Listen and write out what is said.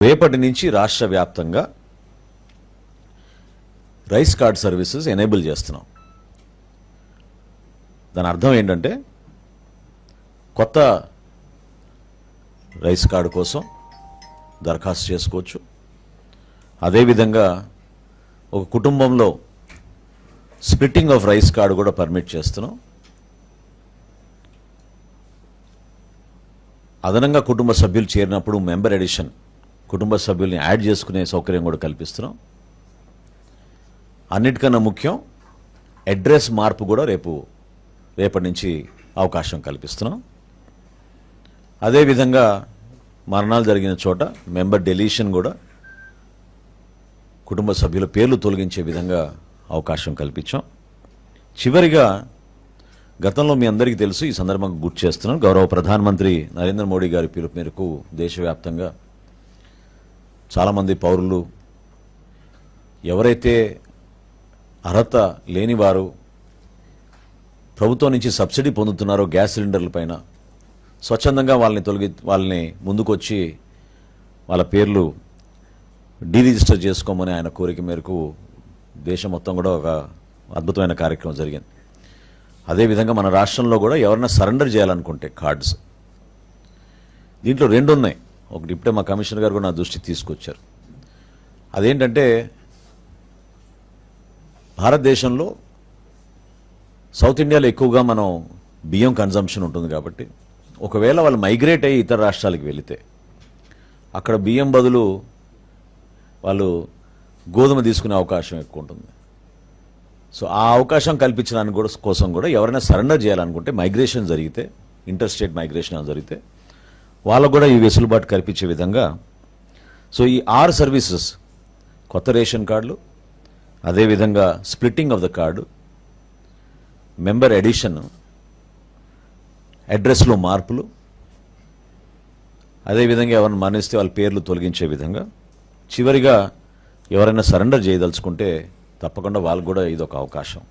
రేపటి నుంచి రాష్ట్ర వ్యాప్తంగా రైస్ కార్డ్ సర్వీసెస్ ఎనేబుల్ చేస్తున్నాం. దాని అర్థం ఏంటంటే కొత్త రైస్ కార్డు కోసం దరఖాస్తు చేసుకోవచ్చు. అదేవిధంగా ఒక కుటుంబంలో స్ప్లిట్టింగ్ ఆఫ్ రైస్ కార్డు కూడా పర్మిట్ చేస్తున్నాం. అదనంగా కుటుంబ సభ్యులు చేరినప్పుడు మెంబర్ ఎడిషన్, కుటుంబ సభ్యుల్ని యాడ్ చేసుకునే సౌకర్యం కూడా కల్పిస్తున్నాం. అన్నిటికన్నా ముఖ్యం అడ్రస్ మార్పు కూడా రేపటి నుంచి అవకాశం కల్పిస్తున్నాం. అదేవిధంగా మరణాలు జరిగిన చోట మెంబర్ డెలీషన్ కూడా కుటుంబ సభ్యుల పేర్లు తొలగించే విధంగా అవకాశం కల్పించాం. చివరిగా గతంలో మీ అందరికీ తెలుసు, ఈ సందర్భంగా గుర్తు చేస్తున్నాం, గౌరవ ప్రధానమంత్రి నరేంద్ర మోడీ గారి పిలుపు మేరకు దేశవ్యాప్తంగా చాలామంది పౌరులు ఎవరైతే అర్హత లేని వారు ప్రభుత్వం నుంచి సబ్సిడీ పొందుతున్నారో గ్యాస్ సిలిండర్ల పైన స్వచ్ఛందంగా వాళ్ళని ముందుకొచ్చి వాళ్ళ పేర్లు డీరిజిస్టర్ చేసుకోమని ఆయన కోరిక మేరకు దేశం మొత్తం కూడా ఒక అద్భుతమైన కార్యక్రమం జరిగింది. అదేవిధంగా మన రాష్ట్రంలో కూడా ఎవరైనా సరెండర్ చేయాలనుకుంటే కార్డ్స్, దీంట్లో రెండు ఉన్నాయి. ఒకటి ఇప్పుడే మా కమిషనర్ గారు కూడా నా దృష్టికి తీసుకొచ్చారు. అదేంటంటే భారతదేశంలో సౌత్ ఇండియాలో ఎక్కువగా మనం బియ్యం కన్జంప్షన్ ఉంటుంది కాబట్టి ఒకవేళ వాళ్ళు మైగ్రేట్ అయ్యి ఇతర రాష్ట్రాలకు వెళితే అక్కడ బియ్యం బదులు వాళ్ళు గోధుమ తీసుకునే అవకాశం ఎక్కువ ఉంటుంది. సో ఆ అవకాశం కల్పించడానికి కోసం కూడా ఎవరైనా సరెండర్ చేయాలనుకుంటే మైగ్రేషన్ జరిగితే, ఇంటర్ స్టేట్ మైగ్రేషన్ జరిగితే వాళ్ళకు కూడా ఈ వెసులుబాటు కల్పించే విధంగా సో ఈ 6 సర్వీసెస్, కొత్త రేషన్ కార్డులు, అదేవిధంగా splitting of the card, member addition, అడ్రస్లో మార్పులు, అదేవిధంగా ఎవరైనా మరణిస్తే వాళ్ళ పేర్లు తొలగించే విధంగా, చివరిగా ఎవరైనా సరెండర్ చేయదలుచుకుంటే తప్పకుండా వాళ్ళకు కూడా ఇదొక అవకాశం.